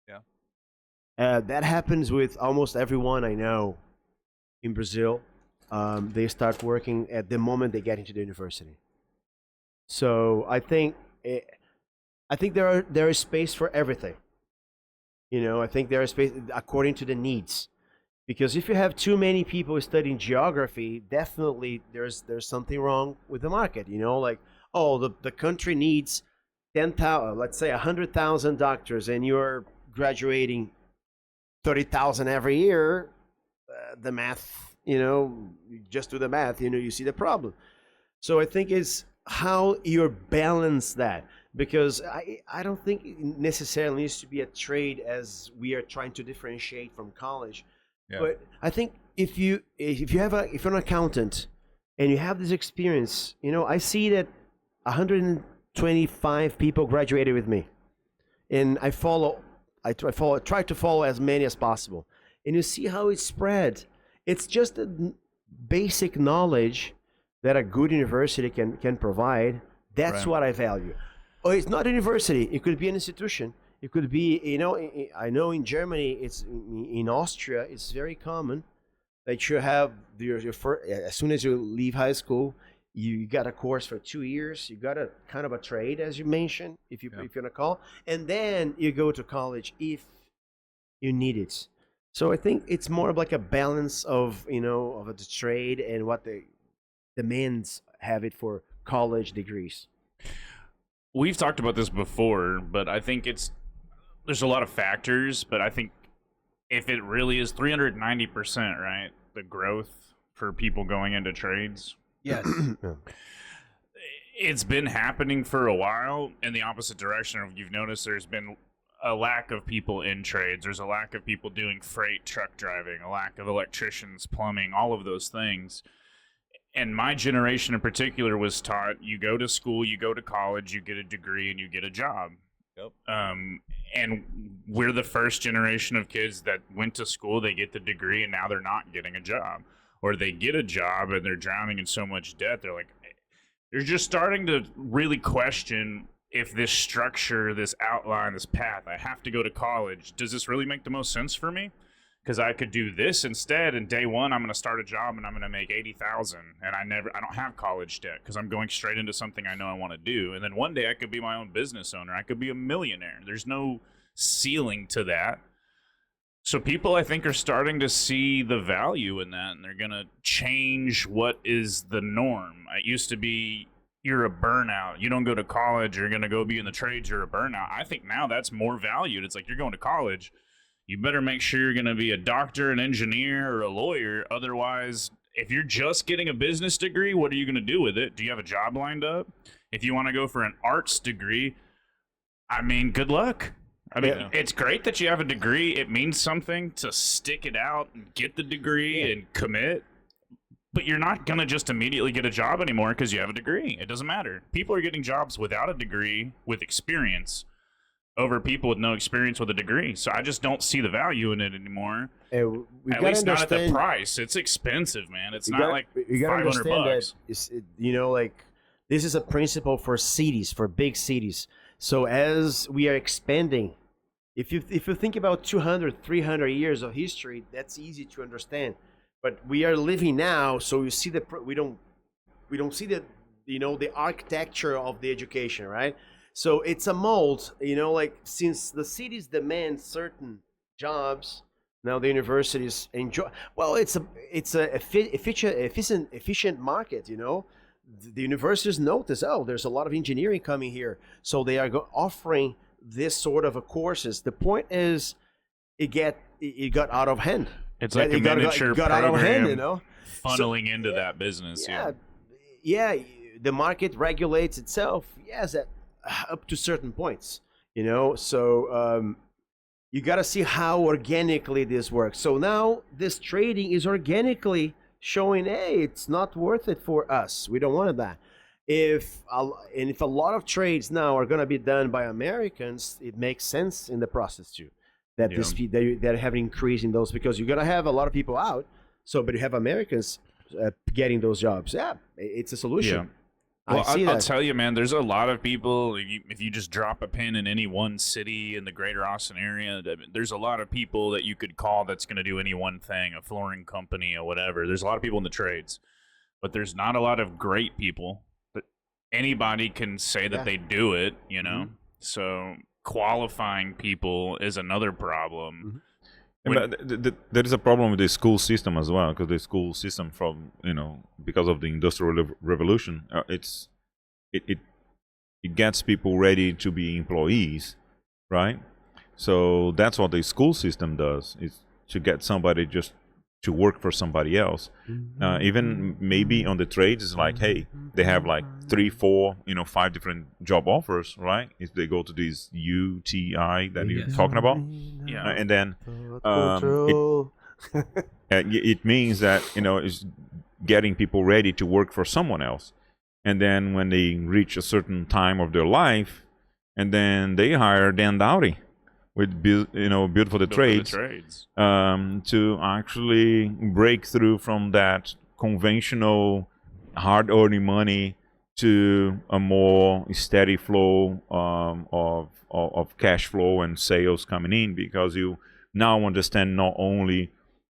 Yeah. That happens with almost everyone I know in Brazil. They start working at the moment they get into the university. So I think there is space for everything. I think there is space according to the needs. Because if you have too many people studying geography, definitely there's something wrong with the market. The country needs 10,000, let's say 100,000 doctors, and you're graduating 30,000 every year. The math, just do the math. You see the problem. So I think it's how you balance that. Because I don't think it necessarily needs to be a trade as we are trying to differentiate from college. Yeah. But I think if you're an accountant and you have this experience, I see that 125 people graduated with me, and I try to follow as many as possible, and you see how it spread. It's just the basic knowledge that a good university can provide. That's Right. what I value. Oh, it's not a university. It could be an institution. It could be, I know in Germany, in Austria, it's very common that you have your first, as soon as you leave high school, you got a course for 2 years. You got a kind of a trade, as you mentioned, if you're gonna call, and then you go to college if you need it. So I think it's more of like a balance of the trade and what the demands have it for college degrees. We've talked about this before, but I think there's a lot of factors, but I think if it really is 390%, right, the growth for people going into trades, Yes. it's been happening for a while in the opposite direction. You've noticed there's been a lack of people in trades. There's a lack of people doing freight truck driving, a lack of electricians, plumbing, all of those things. And my generation in particular was taught, you go to school, you go to college, you get a degree, and you get a job. Yep. And we're the first generation of kids that went to school, they get the degree, and now they're not getting a job. Or they get a job and they're drowning in so much debt. They're just starting to really question if this structure, this outline, this path, I have to go to college, does this really make the most sense for me? Because I could do this instead, and day one I'm going to start a job and I'm going to make $80,000, and I don't have college debt because I'm going straight into something I know I want to do. And then one day I could be my own business owner. I could be a millionaire. There's no ceiling to that. So people, I think, are starting to see the value in that, and they're going to change what is the norm. It used to be, you're a burnout. You don't go to college, you're going to go be in the trades, you're a burnout. I think now that's more valued. It's like, you're going to college, you better make sure you're going to be a doctor, an engineer, or a lawyer. Otherwise, if you're just getting a business degree, what are you going to do with it? Do you have a job lined up? If you want to go for an arts degree, I mean, good luck. I mean, It's great that you have a degree. It means something to stick it out and get the degree and commit. But you're not going to just immediately get a job anymore because you have a degree. It doesn't matter. People are getting jobs without a degree with experience over people with no experience with a degree. So I just don't see the value in it anymore. At least not at the price. It's expensive, man. It's not like $500 bucks. This is a principle for cities, for big cities. So as we are expanding, if you think about 200, 300 years of history, that's easy to understand. But we are living now, so you see we don't see the architecture of the education, right? So it's a mold, since the cities demand certain jobs, now the universities enjoy. Well, it's a efficient market, The universities notice, there's a lot of engineering coming here, so they are offering this sort of courses. The point is, it got out of hand. It's like a miniature got program out of hand, funneling into that business. Yeah. The market regulates itself. Yes, up to certain points, So you got to see how organically this works. So now this trading is organically showing, hey, it's not worth it for us. We don't want that. If a lot of trades now are going to be done by Americans, it makes sense in the process too. That they're having increase in those, because you're gonna have a lot of people out. But you have Americans getting those jobs. Yeah, it's a solution. Yeah. Well, I'll tell you, man. There's a lot of people. If you just drop a pin in any one city in the Greater Austin area, there's a lot of people that you could call that's going to do any one thing, a flooring company or whatever. There's a lot of people in the trades, but there's not a lot of great people. But anybody can say that they do it, Mm-hmm. So qualifying people is another problem. Mm-hmm. There is a problem with the school system as well, because the school system, from because of the Industrial Revolution, it gets people ready to be employees, right? So that's what the school system does, is to get somebody just to work for somebody else. Even maybe on the trades, it's like, hey, they have like 3, 4, 5 different job offers, right? If they go to this UTI that you're talking about, and then it means that getting people ready to work for someone else. And then when they reach a certain time of their life, and then they hire Dan Dowdy with Build for the Trades, to actually break through from that conventional hard earning money to a more steady flow of cash flow and sales coming in, because you now understand not only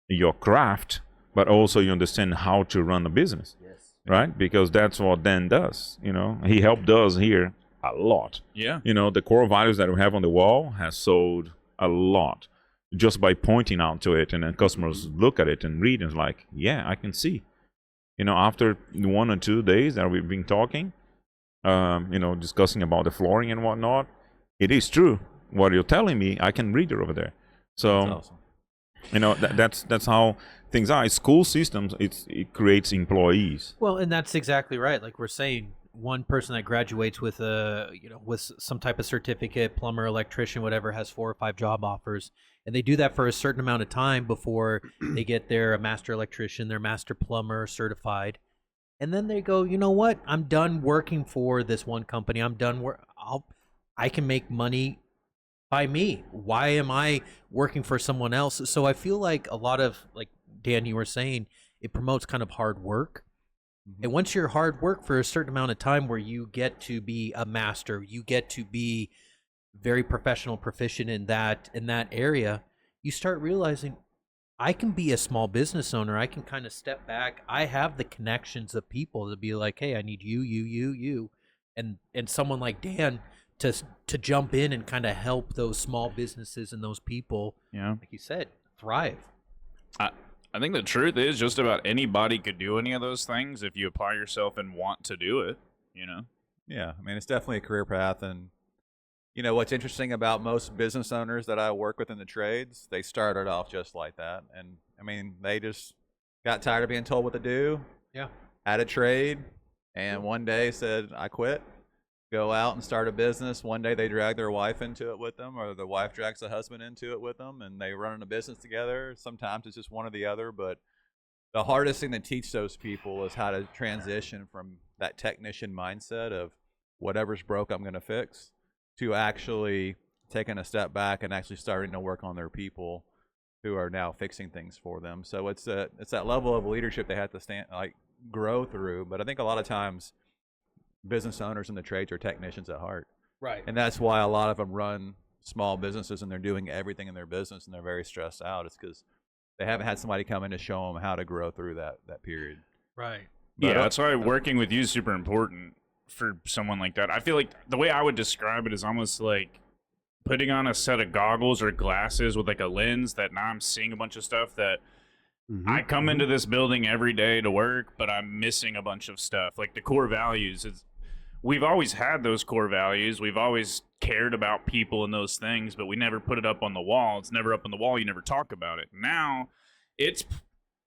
your craft, but also you understand how to run a business. Yes. Right? Because that's what Dan does. He helped us here a lot. Yeah. The core values that we have on the wall has sold a lot just by pointing out to it, and then customers look at it and read and it's like, yeah, I can see. After 1 or 2 days that we've been talking, discussing about the flooring and whatnot, it is true. What you're telling me, I can read it over there. So, That's awesome. that's how things are. School systems, it creates employees. Well, and that's exactly right. Like we're saying, one person that graduates with with some type of certificate, plumber, electrician, whatever, has 4 or 5 job offers, and they do that for a certain amount of time before they get their master electrician, their master plumber certified, and then they go, you know what? I'm done working for this one company. I'm done. I can make money by me. Why am I working for someone else? So I feel like a lot of, like Dan, you were saying, it promotes kind of hard work. And once you're hard work for a certain amount of time where you get to be a master, you get to be very professional, proficient in that area, you start realizing I can be a small business owner. I can kind of step back. I have the connections of people to be like, hey, I need you, and someone like Dan to jump in and kind of help those small businesses and those people, like you said, thrive. I think the truth is just about anybody could do any of those things if you apply yourself and want to do it, Yeah, I mean, it's definitely a career path. And, what's interesting about most business owners that I work with in the trades, they started off just like that. And, I mean, they just got tired of being told what to do. Yeah. Had a trade, and one day said, I quit. Go out and start a business. One day they drag their wife into it with them, or the wife drags the husband into it with them, and they run a business together. Sometimes it's just one or the other, but the hardest thing to teach those people is how to transition from that technician mindset of whatever's broke, I'm going to fix, to actually taking a step back and actually starting to work on their people who are now fixing things for them. So it's that level of leadership they have to grow through. But I think a lot of times business owners in the trades are technicians at heart. Right. And that's why a lot of them run small businesses and they're doing everything in their business and they're very stressed out. It's because they haven't had somebody come in to show them how to grow through that period. Right. Yeah, that's why working with you is super important for someone like that. I feel like the way I would describe it is almost like putting on a set of goggles or glasses with like a lens that now I'm seeing a bunch of stuff that I come into this building every day to work, but I'm missing a bunch of stuff. Like the core values we've always had those core values. We've always cared about people and those things, but we never put it up on the wall. It's never up on the wall. You never talk about it. Now it's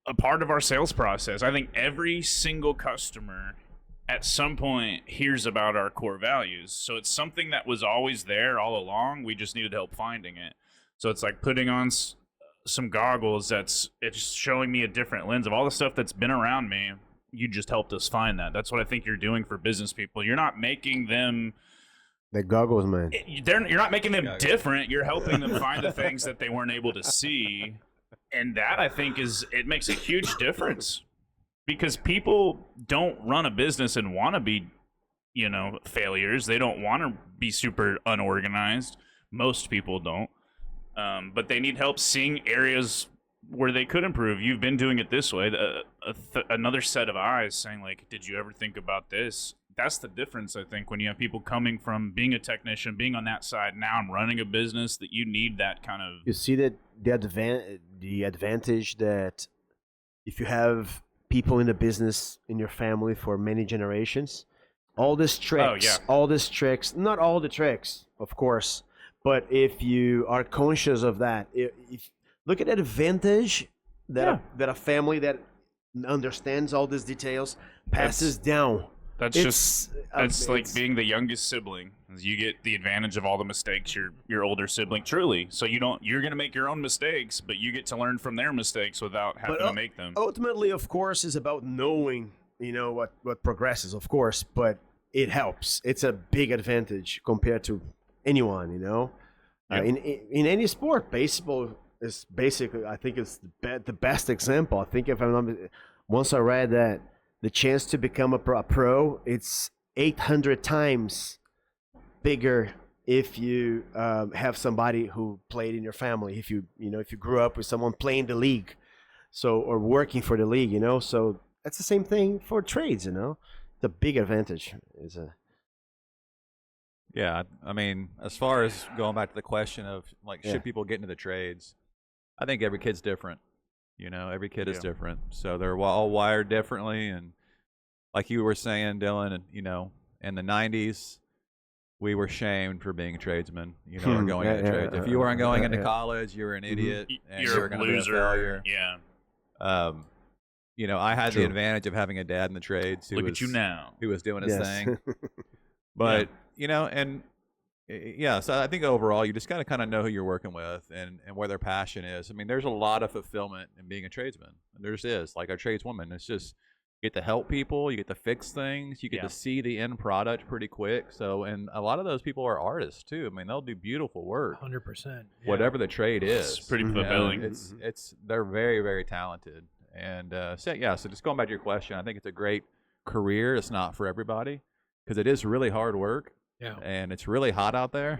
a part of our sales process. I think every single customer at some point hears about our core values. So it's something that was always there all along. We just needed help finding it. So it's like putting on some goggles it's showing me a different lens of all the stuff that's been around me. You just helped us find that. That's what I think you're doing for business people. You're not making them the goggles, man. You're not making them different. You're helping them find the things that they weren't able to see. And that, I think, it makes a huge difference, because people don't run a business and want to be, failures. They don't want to be super unorganized. Most people don't. But they need help seeing areas where they could improve. You've been doing it this way. Another set of eyes saying, like, did you ever think about this? That's the difference, I think, when you have people coming from being a technician, being on that side. Now I'm running a business, that you need that kind of... You see that the advantage that if you have people in the business in your family for many generations, all these tricks, not all the tricks, of course, but if you are conscious of that, if look at that advantage that a family that understands all these details passes down That's like it's- being the youngest sibling. You get the advantage of all the mistakes your older sibling. Truly, so you're gonna make your own mistakes, but you get to learn from their mistakes without having to make them. Ultimately, of course, is about knowing, what progresses, of course, but it helps. It's a big advantage compared to anyone, Yeah. In any sport. Baseball is basically, I think, it's the best example. I think if I'm not, once I read that the chance to become a pro, it's 800 times bigger if you have somebody who played in your family. If you grew up with someone playing the league, or working for the league, So that's the same thing for trades, It's a big advantage. Yeah, I mean, as far as going back to the question of should people get into the trades, I think every kid's different. Every kid is different, so they're all wired differently. And like you were saying, Dylan, and in the '90s, we were shamed for being a tradesman. Or going into trades. If you weren't going into college, you were an idiot. And you You're were a going to be a loser. failure. Yeah. I had the advantage of having a dad in the trades Look at you now. who was doing his Yes. thing. But so I think overall you just got to kind of know who you're working with and where their passion is. I mean, there's a lot of fulfillment in being a tradesman. There's like a tradeswoman. It's just you get to help people, you get to fix things, you get to see the end product pretty quick. So, and a lot of those people are artists too. I mean, they'll do beautiful work, 100%. whatever the trade is. It's pretty fulfilling. They're very, very talented. And so just going back to your question, I think it's a great career. It's not for everybody because it is really hard work. Yeah. And it's really hot out there.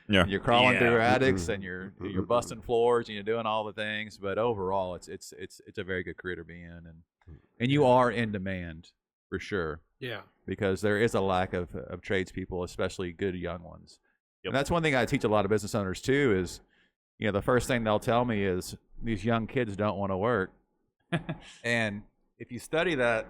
Yeah. You're crawling through attics and you're busting floors and you're doing all the things, but overall it's a very good career to be in, and you are in demand for sure. Yeah. Because there is a lack of tradespeople, especially good young ones. Yep. And that's one thing I teach a lot of business owners too is, the first thing they'll tell me is these young kids don't want to work. And if you study that,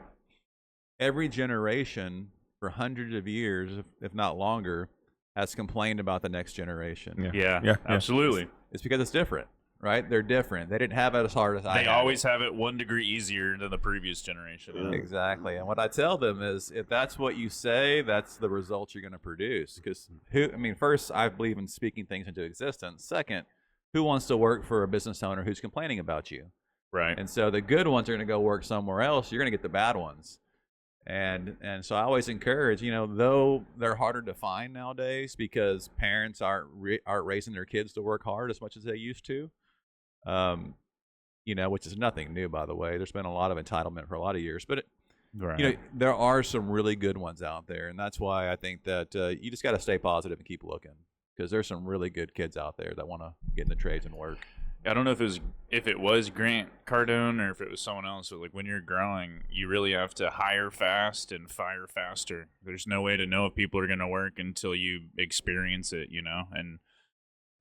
every generation for hundreds of years, if not longer, has complained about the next generation. Yeah, absolutely. It's because it's different, right? They're different. They didn't have it as hard as I They had always have it 1 degree easier than the previous generation. Exactly. And what I tell them is if that's what you say, that's the results you're going to produce. Because first, I believe in speaking things into existence. Second, who wants to work for a business owner who's complaining about you? Right. And so the good ones are going to go work somewhere else. You're going to get the bad ones. And so I always encourage, though they're harder to find nowadays because parents aren't raising their kids to work hard as much as they used to, which is nothing new, by the way. There's been a lot of entitlement for a lot of years. But, there are some really good ones out there. And that's why I think that you just got to stay positive and keep looking because there's some really good kids out there that want to get in the trades and work. I don't know if it was Grant Cardone or if it was someone else. But like when you're growing, you really have to hire fast and fire faster. There's no way to know if people are going to work until you experience it, And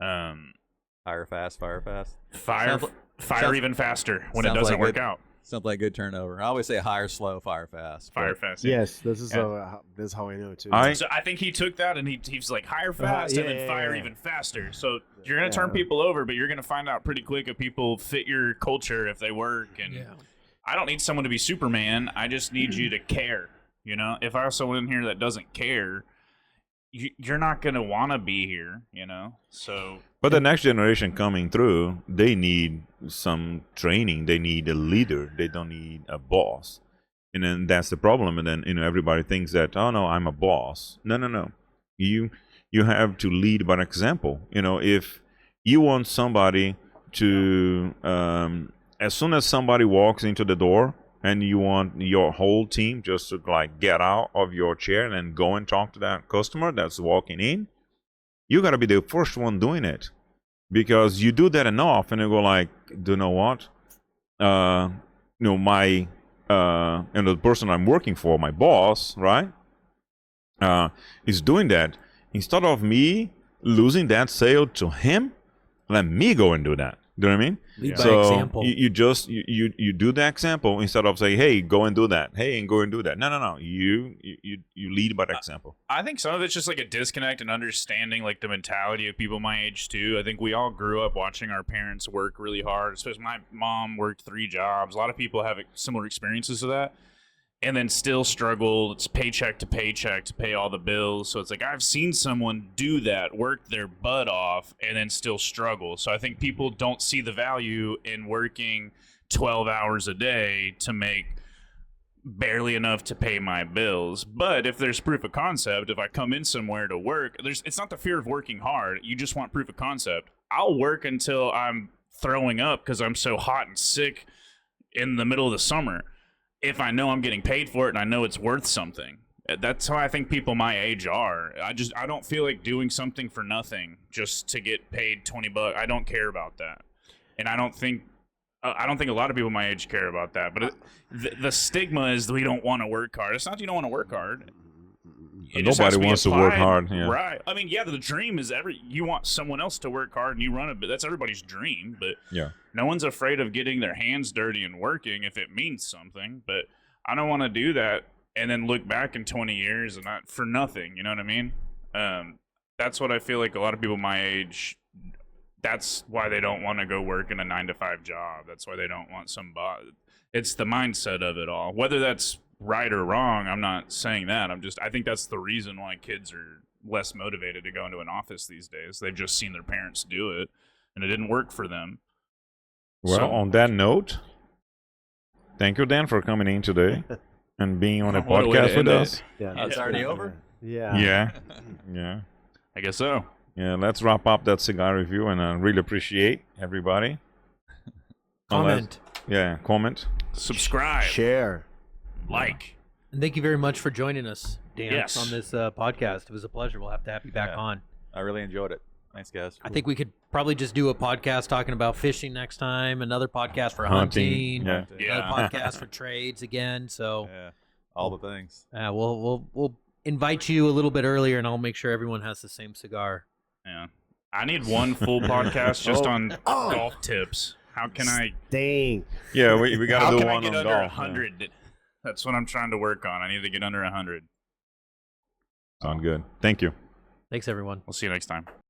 Hire fast, fire fast. Fire even faster when it sounds doesn't like work good. out. Something like good turnover. I always say hire slow, fire fast. Fire fast. Yes, this is Yeah. this is how I know too. So I think he took that and he's like hire fast and then fire even faster. So you're gonna turn people over, but you're gonna find out pretty quick if people fit your culture if they work. And I don't need someone to be Superman. I just need you to care. If I have someone in here that doesn't care, you're not gonna want to be here. So. But the next generation coming through, they need some training. They need a leader. They don't need a boss. And then that's the problem. And then everybody thinks that, oh no, I'm a boss. No. You have to lead by example. If you want somebody to, as soon as somebody walks into the door, and you want your whole team just to get out of your chair and then go and talk to that customer that's walking in, you got to be the first one doing it, because you do that enough and you go do you know what? My the person I'm working for, my boss, right, is doing that. Instead of me losing that sale to him, let me go and do that. Do you know what I mean? Lead by So example. you do the example instead of saying, hey, go and do that. Hey, and go and do that. No. You lead by example. I think some of it's just like a disconnect and understanding the mentality of people my age too. I think we all grew up watching our parents work really hard. Especially my mom worked 3 jobs. A lot of people have similar experiences to that. and then still struggle. It's paycheck to paycheck to pay all the bills. So it's like I've seen someone do that, work their butt off, and then still struggle. So I think people don't see the value in working 12 hours a day to make barely enough to pay my bills. But if there's proof of concept, if I come in somewhere to work, it's not the fear of working hard. You just want proof of concept. I'll work until I'm throwing up because I'm so hot and sick in the middle of the summer, if I know I'm getting paid for it and I know it's worth something. That's how I think people my age are. I don't feel like doing something for nothing just to get paid $20. I don't care about that. And I don't think a lot of people my age care about that. But the stigma is that we don't want to work hard. It's not that you don't want to work hard. Nobody wants to work hard. Yeah. Right. I mean, yeah, the dream is you want someone else to work hard and you run it, but that's everybody's dream. But no one's afraid of getting their hands dirty and working if it means something. But I don't want to do that and then look back in 20 years and not for nothing. You know what I mean? That's what I feel like a lot of people my age, that's why they don't want to go work in a 9-to-5 job. That's why they don't want it's the mindset of it all. Whether that's right or wrong, I'm not saying that. I think that's the reason why kids are less motivated to go into an office these days. They've just seen their parents do it and it didn't work for them. Well, on that note, thank you, Dan, for coming in today and being on a What a way to podcast with end it. us. Yeah. It's already over? Yeah. Yeah. I guess so. Yeah, let's wrap up that cigar review, and I really appreciate everybody. Comment. Comment. Subscribe. Share. Like. And thank you very much for joining us, Dan, Yes. on this podcast. It was a pleasure. We'll have to have you back Yeah. on. I really enjoyed it. Thanks, guys. I think we could probably just do a podcast talking about fishing next time, another podcast for hunting, Yeah. another podcast for trades again. So Yeah, all the things. we'll invite you a little bit earlier, and I'll make sure everyone has the same cigar. Yeah. I need one full podcast just on golf tips. How can I Dang. Yeah, we got how to do can I one get on under golf. 100? That's what I'm trying to work on. I need to get under 100. Sound good. Thank you. Thanks, everyone. We'll see you next time.